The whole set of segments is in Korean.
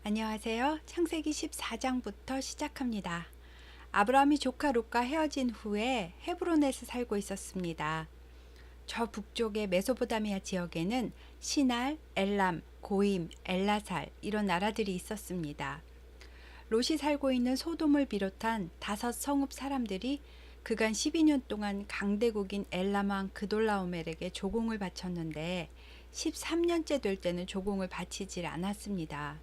안녕하세요. 창세기 14장부터 시작합니다. 아브라함이 조카 롯과 헤어진 후에 헤브론에서 살고 있었습니다. 저 북쪽의 메소포타미아 지역에는 시날, 엘람, 고임, 엘라살 이런 나라들이 있었습니다. 롯이 살고 있는 소돔을 비롯한 5성읍 사람들이 그간 12년 동안 강대국인 엘람 왕 그돌라오멜에게 조공을 바쳤는데 13년째 될 때는 조공을 바치질 않았습니다.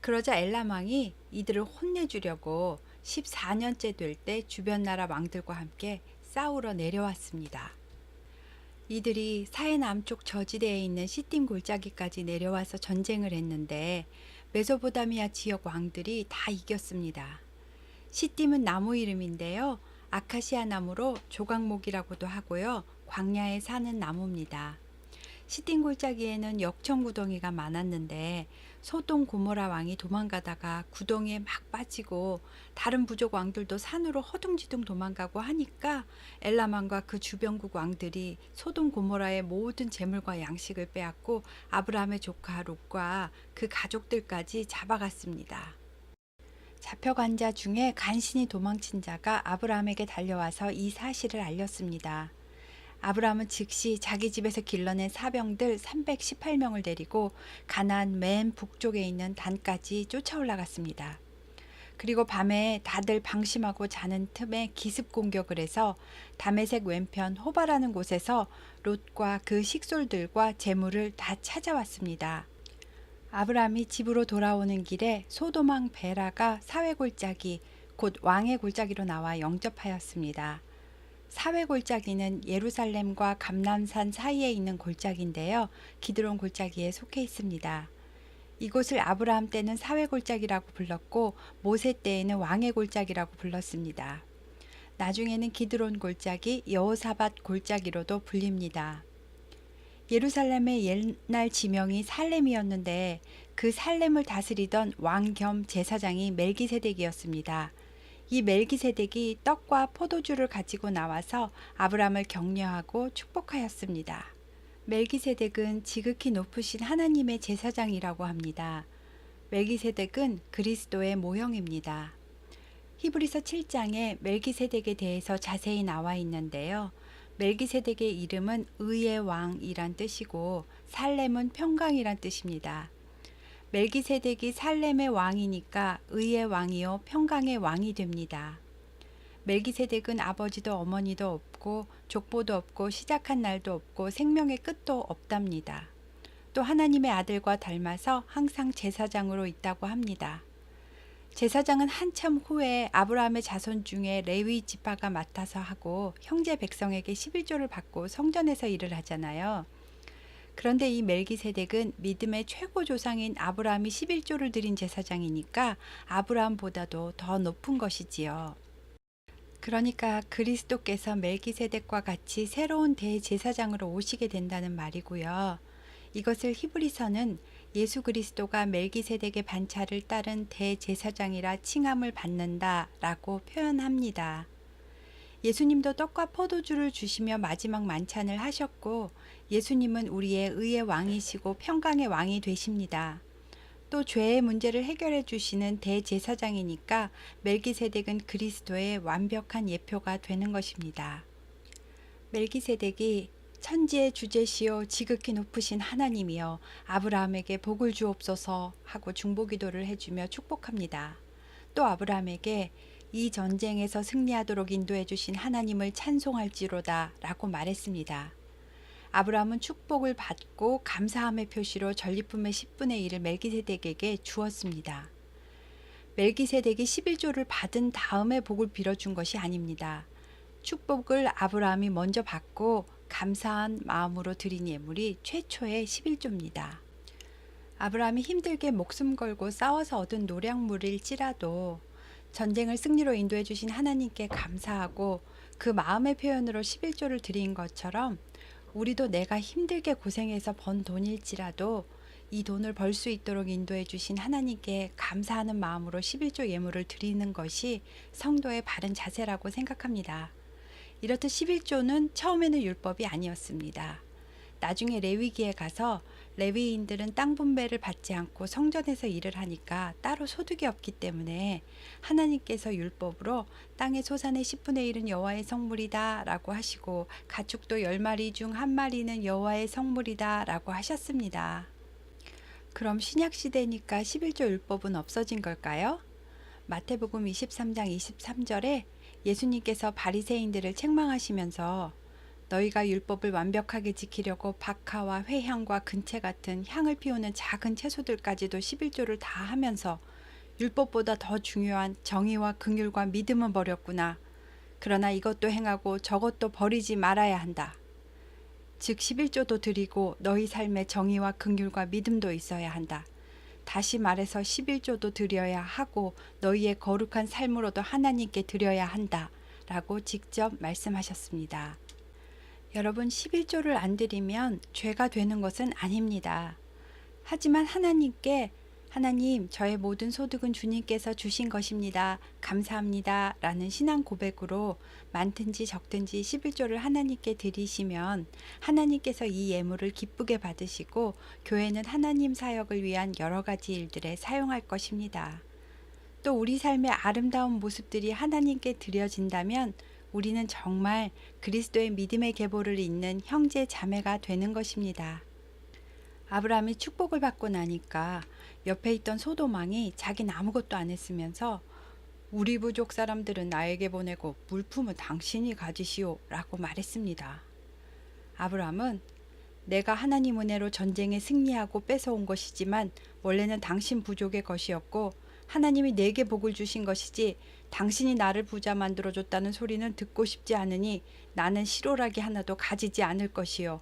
그러자 엘람 왕이 이들을 혼내주려고 14년째 될 때 주변 나라 왕들과 함께 싸우러 내려왔습니다. 이들이 사해 남쪽 저지대에 있는 시딤 골짜기까지 내려와서 전쟁을 했는데 메소포타미아 지역 왕들이 다 이겼습니다. 시딤은 나무 이름인데요. 아카시아 나무로 조각목이라고도 하고요. 광야에 사는 나무입니다. 시딤 골짜기에는 역청 구덩이가 많았는데 소돔 고모라 왕이 도망가다가 구덩이에 막 빠지고 다른 부족 왕들도 산으로 허둥지둥 도망가고 하니까 엘람 왕과 그 주변국 왕들이 소돔 고모라의 모든 재물과 양식을 빼앗고 아브라함의 조카 롯과 그 가족들까지 잡아갔습니다. 잡혀간 자 중에 간신히 도망친 자가 아브라함에게 달려와서 이 사실을 알렸습니다. 아브라함은 즉시 자기 집에서 길러낸 사병들 318명을 데리고 가나안 맨 북쪽에 있는 단까지 쫓아올라갔습니다. 그리고 밤에 다들 방심하고 자는 틈에 기습 공격을 해서 다메섹 왼편 호바라는 곳에서 롯과 그 식솔들과 재물을 다 찾아왔습니다. 아브라함이 집으로 돌아오는 길에 소돔 왕 베라가 사회 골짜기 곧 왕의 골짜기로 나와 영접하였습니다. 사회 골짜기는 예루살렘과 감람산 사이에 있는 골짜기인데요. 기드론 골짜기에 속해 있습니다. 이곳을 아브라함 때는 사회 골짜기라고 불렀고 모세 때에는 왕의 골짜기라고 불렀습니다. 나중에는 기드론 골짜기, 여호사밧 골짜기로도 불립니다. 예루살렘의 옛날 지명이 살렘이었는데 그 살렘을 다스리던 왕 겸 제사장이 멜기세덱이었습니다. 이 멜기세덱이 떡과 포도주를 가지고 나와서 아브라함을 격려하고 축복하였습니다. 멜기세덱은 지극히 높으신 하나님의 제사장이라고 합니다. 멜기세덱은 그리스도의 모형입니다. 히브리서 7장에 멜기세덱에 대해서 자세히 나와 있는데요. 멜기세덱의 이름은 의의 왕이란 뜻이고 살렘은 평강이란 뜻입니다. 멜기세덱이 살렘의 왕이니까 의의 왕이요 평강의 왕이 됩니다. 멜기세덱은 아버지도 어머니도 없고 족보도 없고 시작한 날도 없고 생명의 끝도 없답니다. 또 하나님의 아들과 닮아서 항상 제사장으로 있다고 합니다. 제사장은 한참 후에 아브라함의 자손 중에 레위 지파가 맡아서 하고 형제 백성에게 11조를 받고 성전에서 일을 하잖아요. 그런데 이 멜기세덱은 믿음의 최고 조상인 아브라함이 11조를 드린 제사장이니까 아브라함보다도 더 높은 것이지요. 그러니까 그리스도께서 멜기세덱과 같이 새로운 대제사장으로 오시게 된다는 말이고요. 이것을 히브리서는 예수 그리스도가 멜기세덱의 반차를 따른 대제사장이라 칭함을 받는다라고 표현합니다. 예수님도 떡과 포도주를 주시며 마지막 만찬을 하셨고 예수님은 우리의 의의 왕이시고 평강의 왕이 되십니다. 또 죄의 문제를 해결해 주시는 대제사장이니까 멜기세덱은 그리스도의 완벽한 예표가 되는 것입니다. 멜기세덱이 천지의 주제시요 지극히 높으신 하나님이여 아브라함에게 복을 주옵소서 하고 중보기도를 해주며 축복합니다. 또 아브라함에게 이 전쟁에서 승리하도록 인도해 주신 하나님을 찬송할지로다 라고 말했습니다. 아브라함은 축복을 받고 감사함의 표시로 전리품의 10분의 1을 멜기세덱에게 주었습니다. 멜기세덱이 11조를 받은 다음에 복을 빌어준 것이 아닙니다. 축복을 아브라함이 먼저 받고 감사한 마음으로 드린 예물이 최초의 11조입니다. 아브라함이 힘들게 목숨 걸고 싸워서 얻은 노량물일지라도 전쟁을 승리로 인도해 주신 하나님께 감사하고 그 마음의 표현으로 11조를 드린 것처럼 우리도 내가 힘들게 고생해서 번 돈일지라도 이 돈을 벌 수 있도록 인도해 주신 하나님께 감사하는 마음으로 11조 예물을 드리는 것이 성도의 바른 자세라고 생각합니다. 이렇듯 11조는 처음에는 율법이 아니었습니다. 나중에 레위기에 가서 레위인들은 땅 분배를 받지 않고 성전에서 일을 하니까 따로 소득이 없기 때문에 하나님께서 율법으로 땅의 소산의 10분의 1은 여호와의 성물이다 라고 하시고 가축도 10마리 중 1마리는 여호와의 성물이다 라고 하셨습니다. 그럼 신약 시대니까 11조 율법은 없어진 걸까요? 마태복음 23장 23절에 예수님께서 바리새인들을 책망하시면서 너희가 율법을 완벽하게 지키려고 박하와 회향과 근채 같은 향을 피우는 작은 채소들까지도 11조를 다 하면서 율법보다 더 중요한 정의와 긍휼과 믿음은 버렸구나. 그러나 이것도 행하고 저것도 버리지 말아야 한다. 즉 11조도 드리고 너희 삶에 정의와 긍휼과 믿음도 있어야 한다. 다시 말해서 11조도 드려야 하고 너희의 거룩한 삶으로도 하나님께 드려야 한다. 라고 직접 말씀하셨습니다. 여러분 11조를 안 드리면 죄가 되는 것은 아닙니다. 하지만 하나님께 하나님 저의 모든 소득은 주님께서 주신 것입니다. 감사합니다. 라는 신앙 고백으로 많든지 적든지 11조를 하나님께 드리시면 하나님께서 이 예물을 기쁘게 받으시고 교회는 하나님 사역을 위한 여러 가지 일들에 사용할 것입니다. 또 우리 삶의 아름다운 모습들이 하나님께 드려진다면 우리는 정말 그리스도의 믿음의 계보를 잇는 형제 자매가 되는 것입니다. 아브라함이 축복을 받고 나니까 옆에 있던 소돔 왕이 자기는 아무것도 안 했으면서 우리 부족 사람들은 나에게 보내고 물품은 당신이 가지시오 라고 말했습니다. 아브라함은 내가 하나님 은혜로 전쟁에 승리하고 뺏어온 것이지만 원래는 당신 부족의 것이었고 하나님이 내게 복을 주신 것이지 당신이 나를 부자 만들어줬다는 소리는 듣고 싶지 않으니 나는 실오라기 하나도 가지지 않을 것이요.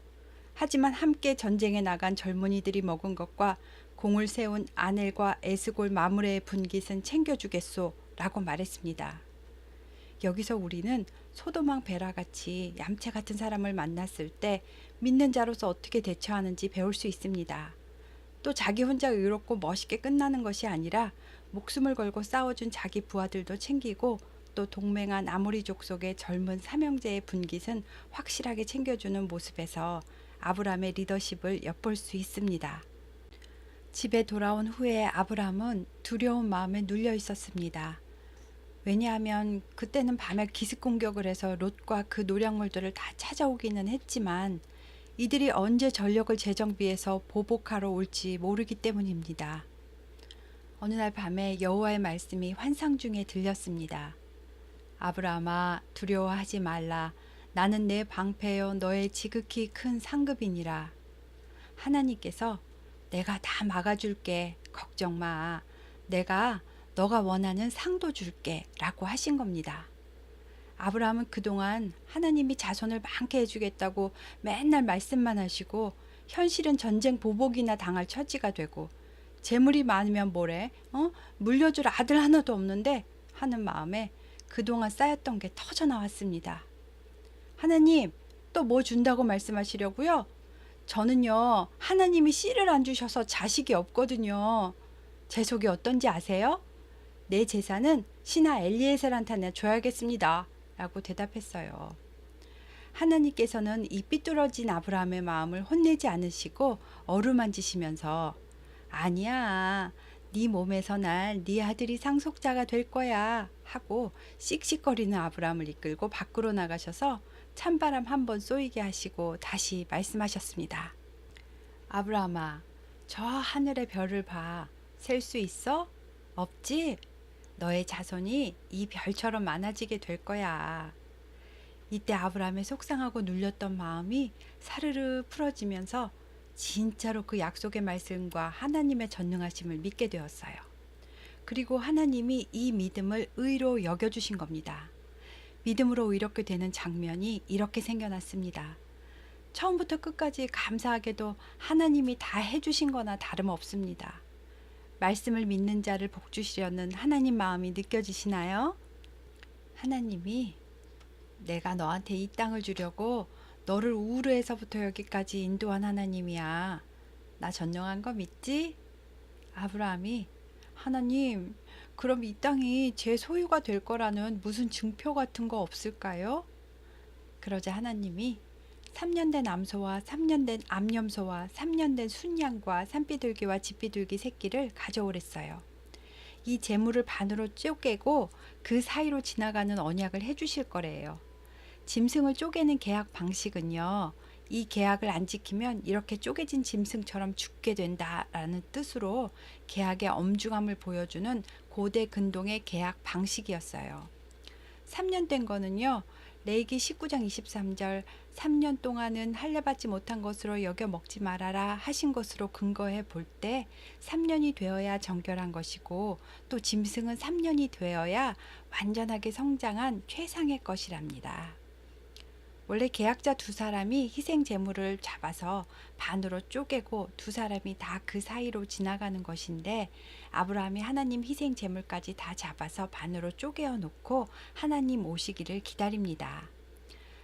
하지만 함께 전쟁에 나간 젊은이들이 먹은 것과 공을 세운 아넬과 에스골 마므레의 분깃은 챙겨주겠소 라고 말했습니다. 여기서 우리는 소돔왕 베라같이 얌체 같은 사람을 만났을 때 믿는 자로서 어떻게 대처하는지 배울 수 있습니다. 또 자기 혼자 의롭고 멋있게 끝나는 것이 아니라 목숨을 걸고 싸워준 자기 부하들도 챙기고 또 동맹한 아모리족 속의 젊은 삼형제의 분깃은 확실하게 챙겨주는 모습에서 아브라함의 리더십을 엿볼 수 있습니다. 집에 돌아온 후에 아브라함은 두려운 마음에 눌려 있었습니다. 왜냐하면 그때는 밤에 기습 공격을 해서 롯과 그 노략물들을 다 찾아오기는 했지만 이들이 언제 전력을 재정비해서 보복하러 올지 모르기 때문입니다. 어느 날 밤에 여호와의 말씀이 환상 중에 들렸습니다. 아브라함아 두려워하지 말라. 나는 내 방패여 너의 지극히 큰 상급이니라. 하나님께서 내가 다 막아줄게. 걱정 마. 내가 너가 원하는 상도 줄게 라고 하신 겁니다. 아브라함은 그동안 하나님이 자손을 많게 해주겠다고 맨날 말씀만 하시고 현실은 전쟁 보복이나 당할 처지가 되고 재물이 많으면 뭐래? 물려줄 아들 하나도 없는데 하는 마음에 그동안 쌓였던 게 터져 나왔습니다. 하나님 또 뭐 준다고 말씀하시려고요? 저는요 하나님이 씨를 안 주셔서 자식이 없거든요. 제 속이 어떤지 아세요? 내 재산은 신하 엘리에셀한테 줘야겠습니다. 라고 대답했어요. 하나님께서는 이 삐뚤어진 아브라함의 마음을 혼내지 않으시고 어루만지시면서 아니야 네 몸에서 날 네 아들이 상속자가 될 거야 하고 씩씩거리는 아브라함을 이끌고 밖으로 나가셔서 찬바람 한번 쏘이게 하시고 다시 말씀하셨습니다. 아브라함아 저 하늘의 별을 봐. 셀 수 있어? 없지? 너의 자손이 이 별처럼 많아지게 될 거야. 이때 아브라함의 속상하고 눌렸던 마음이 사르르 풀어지면서 진짜로 그 약속의 말씀과 하나님의 전능하심을 믿게 되었어요. 그리고 하나님이 이 믿음을 의로 여겨주신 겁니다. 믿음으로 의롭게 되는 장면이 이렇게 생겨났습니다. 처음부터 끝까지 감사하게도 하나님이 다 해주신 거나 다름없습니다. 말씀을 믿는 자를 복주시려는 하나님 마음이 느껴지시나요? 하나님이 내가 너한테 이 땅을 주려고 너를 우르에서부터 여기까지 인도한 하나님이야. 나 전능한 거 믿지? 아브라함이 하나님, 그럼 이 땅이 제 소유가 될 거라는 무슨 증표 같은 거 없을까요? 그러자 하나님이 3년 된 암소와 3년 된 암염소와 3년 된 순양과 산비둘기와 집비둘기 새끼를 가져오랬어요. 이 재물을 반으로 쪼개고 그 사이로 지나가는 언약을 해주실 거래요. 짐승을 쪼개는 계약 방식은요, 이 계약을 안 지키면 이렇게 쪼개진 짐승처럼 죽게 된다라는 뜻으로 계약의 엄중함을 보여주는 고대 근동의 계약 방식이었어요. 3년 된 거는요, 레위기 19장 23절 3년 동안은 할례 받지 못한 것으로 여겨 먹지 말아라 하신 것으로 근거해 볼 때 3년이 되어야 정결한 것이고, 또 짐승은 3년이 되어야 완전하게 성장한 최상의 것이랍니다. 원래 계약자 두 사람이 희생 제물을 잡아서 반으로 쪼개고 두 사람이 다 그 사이로 지나가는 것인데, 아브라함이 하나님 희생 제물까지 다 잡아서 반으로 쪼개어 놓고 하나님 오시기를 기다립니다.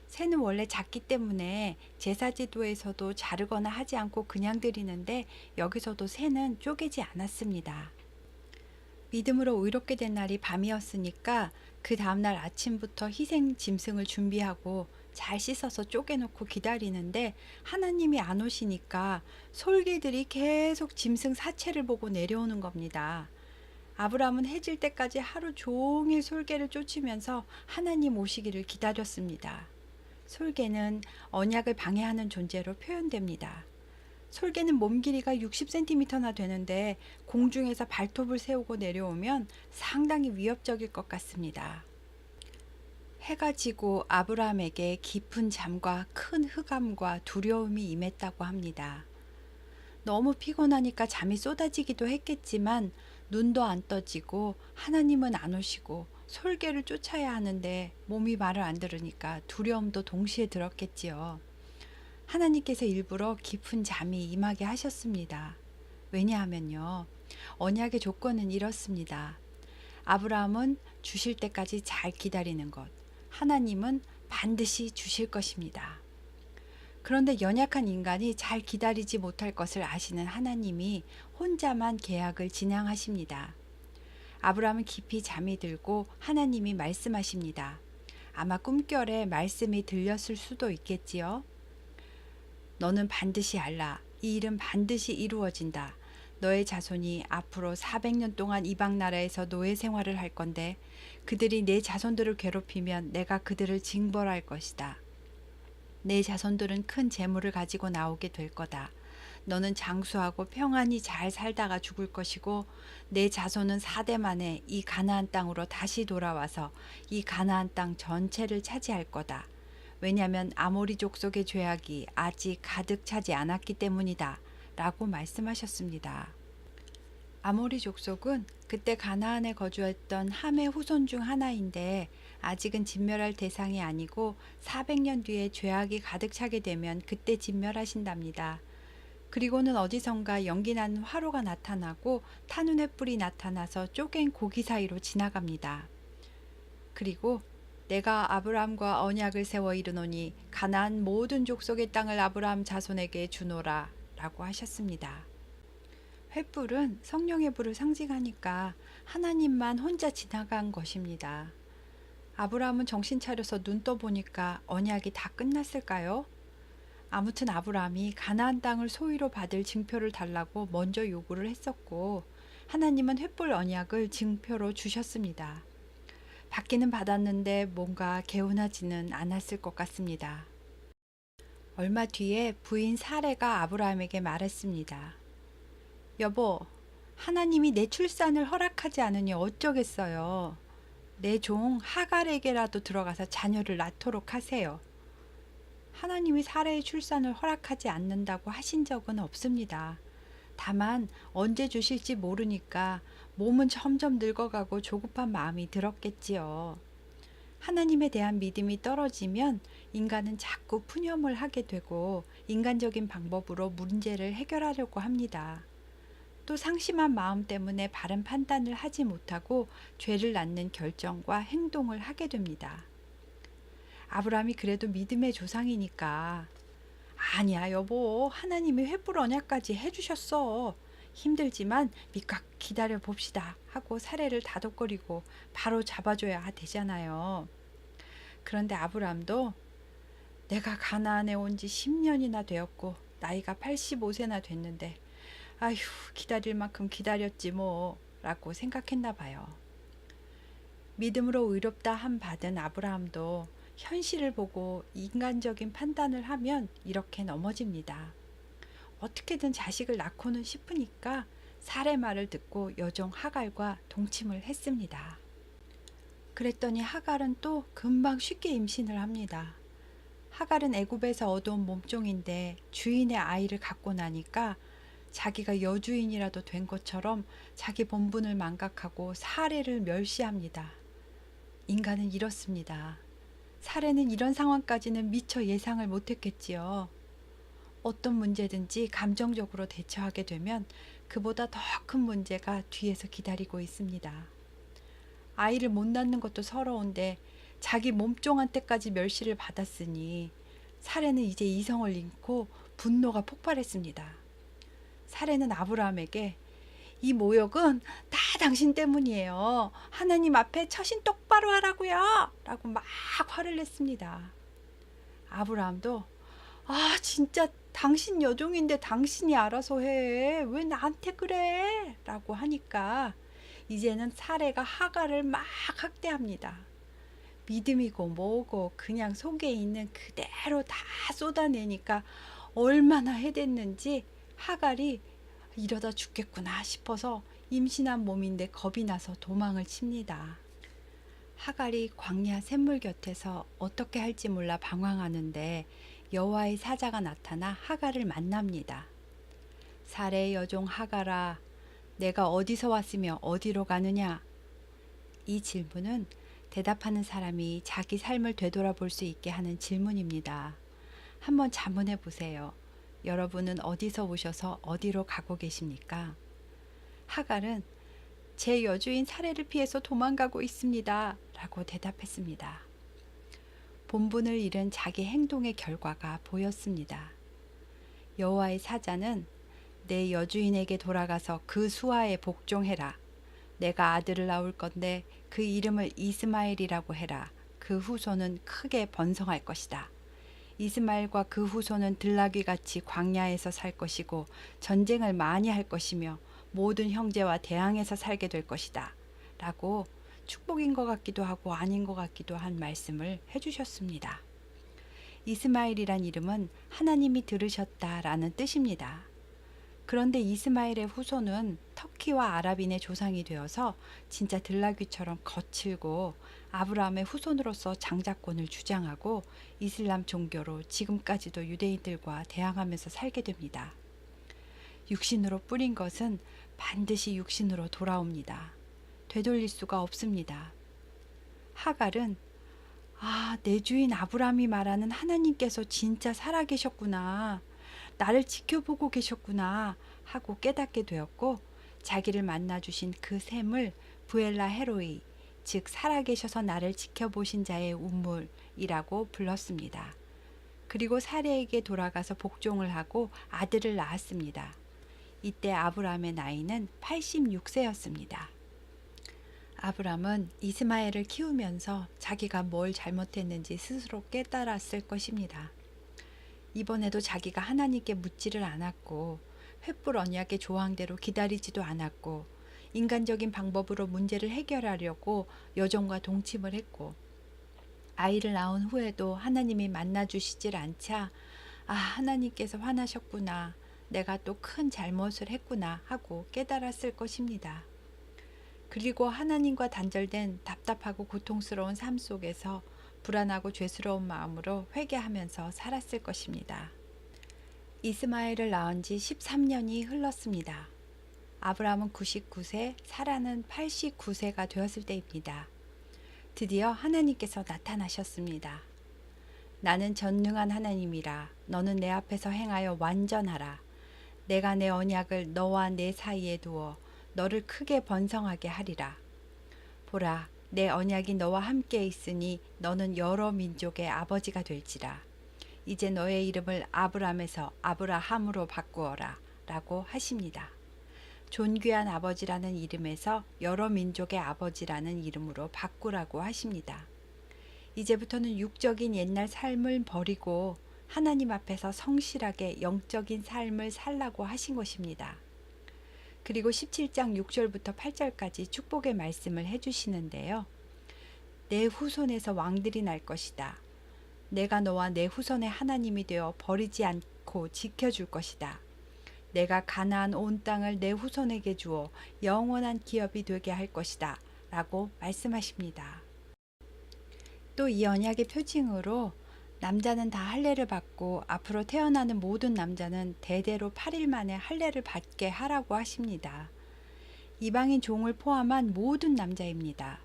새는 원래 작기 때문에 제사지도에서도 자르거나 하지 않고 그냥 드리는데, 여기서도 새는 쪼개지 않았습니다. 믿음으로 의롭게 된 날이 밤이었으니까 그 다음날 아침부터 희생 짐승을 준비하고 잘 씻어서 쪼개놓고 기다리는데, 하나님이 안 오시니까 솔개들이 계속 짐승 사체를 보고 내려오는 겁니다. 아브라함은 해질 때까지 하루 종일 솔개를 쫓으면서 하나님 오시기를 기다렸습니다. 솔개는 언약을 방해하는 존재로 표현됩니다. 솔개는 몸 길이가 60cm나 되는데 공중에서 발톱을 세우고 내려오면 상당히 위협적일 것 같습니다. 해가 지고 아브라함에게 깊은 잠과 큰 흑암과 두려움이 임했다고 합니다. 너무 피곤하니까 잠이 쏟아지기도 했겠지만 눈도 안 떠지고 하나님은 안 오시고 솔개를 쫓아야 하는데 몸이 말을 안 들으니까 두려움도 동시에 들었겠지요. 하나님께서 일부러 깊은 잠이 임하게 하셨습니다. 왜냐하면요, 언약의 조건은 이렇습니다. 아브라함은 주실 때까지 잘 기다리는 것, 하나님은 반드시 주실 것입니다. 그런데 연약한 인간이 잘 기다리지 못할 것을 아시는 하나님이 혼자만 계약을 진행하십니다. 아브라함은 깊이 잠이 들고 하나님이 말씀하십니다. 아마 꿈결에 말씀이 들렸을 수도 있겠지요. 너는 반드시 알라. 이 일은 반드시 이루어진다. 너의 자손이 앞으로 400년 동안 이방 나라에서 노예 생활을 할 건데, 그들이 내 자손들을 괴롭히면 내가 그들을 징벌할 것이다. 내 자손들은 큰 재물을 가지고 나오게 될 거다. 너는 장수하고 평안히 잘 살다가 죽을 것이고, 내 자손은 4대 만에 이 가나안 땅으로 다시 돌아와서 이 가나안 땅 전체를 차지할 거다. 왜냐하면 아모리 족속의 죄악이 아직 가득 차지 않았기 때문이다. 라고 말씀하셨습니다. 아모리 족속은 그때 가나안에 거주했던 함의 후손 중 하나인데, 아직은 진멸할 대상이 아니고 400년 뒤에 죄악이 가득 차게 되면 그때 진멸하신답니다. 그리고는 어디선가 연기나는 화로가 나타나고 타는 횃불이 나타나서 쪼갠 고기 사이로 지나갑니다. 그리고 내가 아브라함과 언약을 세워 이르노니 가나안 모든 족속의 땅을 아브라함 자손에게 주노라 라고 하셨습니다. 횃불은 성령의 불을 상징하니까 하나님만 혼자 지나간 것입니다. 아브라함은 정신 차려서 눈 떠보니까 언약이 다 끝났을까요? 아무튼 아브라함이 가나안 땅을 소유로 받을 증표를 달라고 먼저 요구를 했었고, 하나님은 횃불 언약을 증표로 주셨습니다. 받기는 받았는데 뭔가 개운하지는 않았을 것 같습니다. 얼마 뒤에 부인 사레가 아브라함에게 말했습니다. 여보, 하나님이 내 출산을 허락하지 않으니 어쩌겠어요. 내 종 하갈에게라도 들어가서 자녀를 낳도록 하세요. 하나님이 사레의 출산을 허락하지 않는다고 하신 적은 없습니다. 다만 언제 주실지 모르니까 몸은 점점 늙어가고 조급한 마음이 들었겠지요. 하나님에 대한 믿음이 떨어지면 인간은 자꾸 푸념을 하게 되고 인간적인 방법으로 문제를 해결하려고 합니다. 또 상심한 마음 때문에 바른 판단을 하지 못하고 죄를 낳는 결정과 행동을 하게 됩니다. 아브라함이 그래도 믿음의 조상이니까, 아니야 여보, 하나님이 횃불 언약까지 해주셨어. 힘들지만 믿고 기다려 봅시다 하고 사례를 다독거리고 바로 잡아줘야 되잖아요. 그런데 아브라함도 내가 가나안에 온 지 10년이나 되었고 나이가 85세나 됐는데 아휴 기다릴 만큼 기다렸지 뭐 라고 생각했나 봐요. 믿음으로 의롭다 함 받은 아브라함도 현실을 보고 인간적인 판단을 하면 이렇게 넘어집니다. 어떻게든 자식을 낳고는 싶으니까 사례 말을 듣고 여종 하갈과 동침을 했습니다. 그랬더니 하갈은 또 금방 쉽게 임신을 합니다. 하갈은 애굽에서 얻어온 몸종인데 주인의 아이를 갖고 나니까 자기가 여주인이라도 된 것처럼 자기 본분을 망각하고 사례를 멸시합니다. 인간은 이렇습니다. 사례는 이런 상황까지는 미처 예상을 못했겠지요. 어떤 문제든지 감정적으로 대처하게 되면 그보다 더 큰 문제가 뒤에서 기다리고 있습니다. 아이를 못 낳는 것도 서러운데 자기 몸종한테까지 멸시를 받았으니 사례는 이제 이성을 잃고 분노가 폭발했습니다. 사례는 아브라함에게 이 모욕은 다 당신 때문이에요. 하나님 앞에 처신 똑바로 하라고요. 라고 막 화를 냈습니다. 아브라함도 진짜 당신 여종인데 당신이 알아서 해. 왜 나한테 그래? 라고 하니까 이제는 사례가 하갈을 막 학대합니다. 믿음이고 뭐고 그냥 속에 있는 그대로 다 쏟아내니까 얼마나 해댔는지 하갈이 이러다 죽겠구나 싶어서 임신한 몸인데 겁이 나서 도망을 칩니다. 하갈이 광야 샘물 곁에서 어떻게 할지 몰라 방황하는데 여호와의 사자가 나타나 하갈을 만납니다. 사레의 여종 하갈아, 내가 어디서 왔으며 어디로 가느냐? 이 질문은 대답하는 사람이 자기 삶을 되돌아볼 수 있게 하는 질문입니다. 한번 자문해 보세요. 여러분은 어디서 오셔서 어디로 가고 계십니까? 하갈은 제 여주인 사례를 피해서 도망가고 있습니다. 라고 대답했습니다. 본분을 잃은 자기 행동의 결과가 보였습니다. 여호와의 사자는 내 여주인에게 돌아가서 그 수하에 복종해라. 내가 아들을 낳을 건데 그 이름을 이스마엘이라고 해라. 그 후손은 크게 번성할 것이다. 이스마엘과 그 후손은 들나귀같이 광야에서 살 것이고 전쟁을 많이 할 것이며 모든 형제와 대항해서 살게 될 것이다. 라고 축복인 것 같기도 하고 아닌 것 같기도 한 말씀을 해주셨습니다. 이스마엘이란 이름은 하나님이 들으셨다라는 뜻입니다. 그런데 이스마엘의 후손은 터키와 아랍인의 조상이 되어서 진짜 들나귀처럼 거칠고 아브라함의 후손으로서 장자권을 주장하고 이슬람 종교로 지금까지도 유대인들과 대항하면서 살게 됩니다. 육신으로 뿌린 것은 반드시 육신으로 돌아옵니다. 되돌릴 수가 없습니다. 하갈은 내 주인 아브라함이 말하는 하나님께서 진짜 살아계셨구나. 나를 지켜보고 계셨구나 하고 깨닫게 되었고 자기를 만나주신 그 샘을 부엘라 헤로이, 즉 살아계셔서 나를 지켜보신 자의 운물이라고 불렀습니다. 그리고 사례에게 돌아가서 복종을 하고 아들을 낳았습니다. 이때 아브라함의 나이는 86세였습니다. 아브라함은 이스마엘을 키우면서 자기가 뭘 잘못했는지 스스로 깨달았을 것입니다. 이번에도 자기가 하나님께 묻지를 않았고 횃불 언약의 조항대로 기다리지도 않았고 인간적인 방법으로 문제를 해결하려고 여종과 동침을 했고 아이를 낳은 후에도 하나님이 만나주시질 않자 하나님께서 화나셨구나. 내가 또 큰 잘못을 했구나 하고 깨달았을 것입니다. 그리고 하나님과 단절된 답답하고 고통스러운 삶 속에서 불안하고 죄스러운 마음으로 회개하면서 살았을 것입니다. 이스마엘을 낳은 지 13년이 흘렀습니다. 아브라함은 99세, 사라는 89세가 되었을 때입니다. 드디어 하나님께서 나타나셨습니다. 나는 전능한 하나님이라. 너는 내 앞에서 행하여 완전하라. 내가 내 언약을 너와 내 사이에 두어 너를 크게 번성하게 하리라. 보라, 내 언약이 너와 함께 있으니 너는 여러 민족의 아버지가 될지라. 이제 너의 이름을 아브람에서 아브라함으로 바꾸어라 라고 하십니다. 존귀한 아버지라는 이름에서 여러 민족의 아버지라는 이름으로 바꾸라고 하십니다. 이제부터는 육적인 옛날 삶을 버리고 하나님 앞에서 성실하게 영적인 삶을 살라고 하신 것입니다. 그리고 17장 6절부터 8절까지 축복의 말씀을 해주시는데요. 내 후손에서 왕들이 날 것이다. 내가 너와 내 후손의 하나님이 되어 버리지 않고 지켜줄 것이다. 내가 가나안 온 땅을 내 후손에게 주어 영원한 기업이 되게 할 것이다. 라고 말씀하십니다. 또 이 언약의 표징으로 남자는 다 할례를 받고 앞으로 태어나는 모든 남자는 대대로 8일 만에 할례를 받게 하라고 하십니다. 이방인 종을 포함한 모든 남자입니다.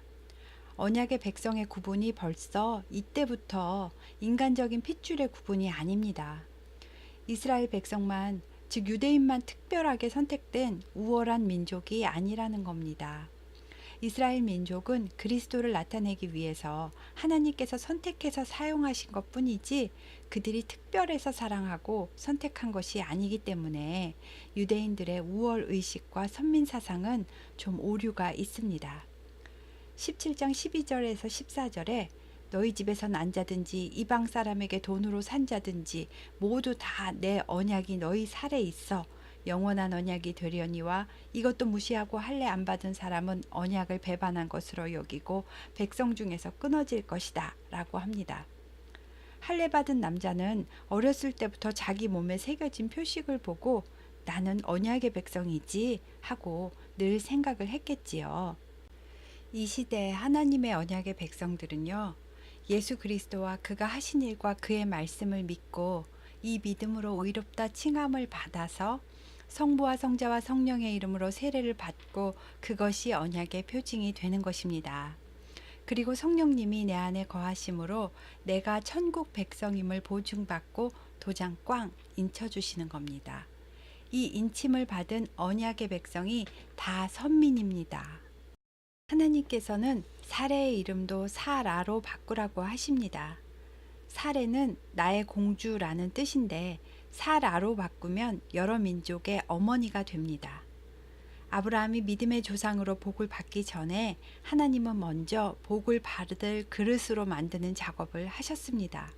언약의 백성의 구분이 벌써 이때부터 인간적인 핏줄의 구분이 아닙니다. 이스라엘 백성만, 즉 유대인만 특별하게 선택된 우월한 민족이 아니라는 겁니다. 이스라엘 민족은 그리스도를 나타내기 위해서 하나님께서 선택해서 사용하신 것뿐이지 그들이 특별해서 사랑하고 선택한 것이 아니기 때문에 유대인들의 우월 의식과 선민 사상은 좀 오류가 있습니다. 17장 12절에서 14절에 너희 집에서 난 자든지 이방 사람에게 돈으로 산 자든지 모두 다 내 언약이 너희 살에 있어 영원한 언약이 되려니와 이것도 무시하고 할례 안 받은 사람은 언약을 배반한 것으로 여기고 백성 중에서 끊어질 것이다 라고 합니다. 할례 받은 남자는 어렸을 때부터 자기 몸에 새겨진 표식을 보고 나는 언약의 백성이지 하고 늘 생각을 했겠지요. 이 시대 하나님의 언약의 백성들은요, 예수 그리스도와 그가 하신 일과 그의 말씀을 믿고 이 믿음으로 의롭다 칭함을 받아서 성부와 성자와 성령의 이름으로 세례를 받고 그것이 언약의 표징이 되는 것입니다. 그리고 성령님이 내 안에 거하심으로 내가 천국 백성임을 보증받고 도장 꽝 인쳐주시는 겁니다. 이 인침을 받은 언약의 백성이 다 선민입니다. 하나님께서는 사레의 이름도 사라로 바꾸라고 하십니다. 사레는 나의 공주라는 뜻인데 사라로 바꾸면 여러 민족의 어머니가 됩니다. 아브라함이 믿음의 조상으로 복을 받기 전에 하나님은 먼저 복을 받을 그릇으로 만드는 작업을 하셨습니다.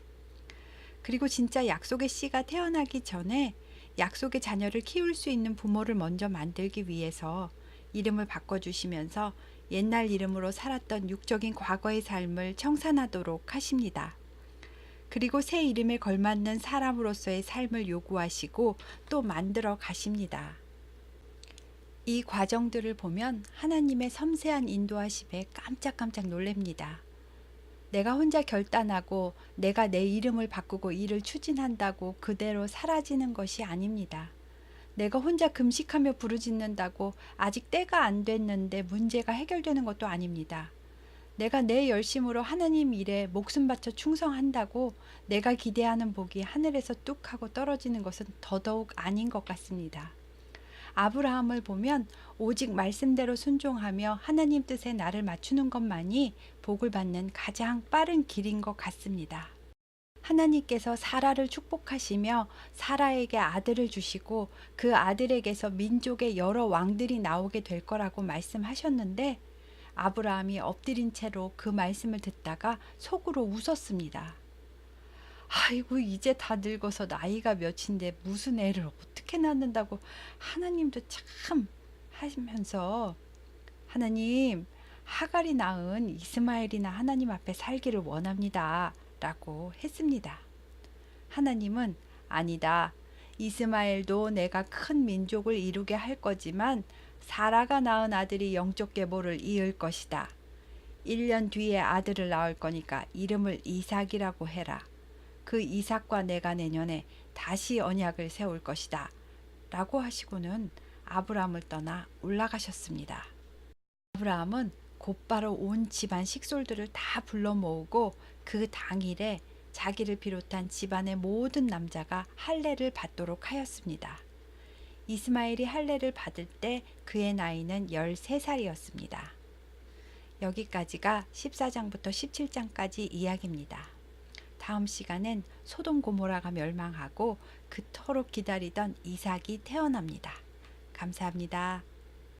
그리고 진짜 약속의 씨가 태어나기 전에 약속의 자녀를 키울 수 있는 부모를 먼저 만들기 위해서 이름을 바꿔주시면서 옛날 이름으로 살았던 육적인 과거의 삶을 청산하도록 하십니다. 그리고 새 이름에 걸맞는 사람으로서의 삶을 요구하시고 또 만들어 가십니다. 이 과정들을 보면 하나님의 섬세한 인도하심에 깜짝깜짝 놀랍니다. 내가 혼자 결단하고 내가 내 이름을 바꾸고 일을 추진한다고 그대로 사라지는 것이 아닙니다. 내가 혼자 금식하며 부르짖는다고 아직 때가 안 됐는데 문제가 해결되는 것도 아닙니다. 내가 내 열심으로 하나님 일에 목숨 바쳐 충성한다고 내가 기대하는 복이 하늘에서 뚝 하고 떨어지는 것은 더더욱 아닌 것 같습니다. 아브라함을 보면 오직 말씀대로 순종하며 하나님 뜻에 나를 맞추는 것만이 복을 받는 가장 빠른 길인 것 같습니다. 하나님께서 사라를 축복하시며 사라에게 아들을 주시고 그 아들에게서 민족의 여러 왕들이 나오게 될 거라고 말씀하셨는데 아브라함이 엎드린 채로 그 말씀을 듣다가 속으로 웃었습니다. 아이고 이제 다 늙어서 나이가 몇인데 무슨 애를 어떻게 낳는다고 하나님도 참 하시면서 하나님 하갈이 낳은 이스마엘이나 하나님 앞에 살기를 원합니다 라고 했습니다. 하나님은 아니다. 이스마엘도 내가 큰 민족을 이루게 할 거지만 사라가 낳은 아들이 영적 계보를 이을 것이다. 1년 뒤에 아들을 낳을 거니까 이름을 이삭이라고 해라. 그 이삭과 내가 내년에 다시 언약을 세울 것이다. 라고 하시고는 아브라함을 떠나 올라가셨습니다. 아브라함은 곧바로 온 집안 식솔들을 다 불러 모으고 그 당일에 자기를 비롯한 집안의 모든 남자가 할례를 받도록 하였습니다. 이스마엘이 할례를 받을 때 그의 나이는 13살이었습니다. 여기까지가 14장부터 17장까지 이야기입니다. 다음 시간엔 소돔 고모라가 멸망하고 그토록 기다리던 이삭이 태어납니다. 감사합니다.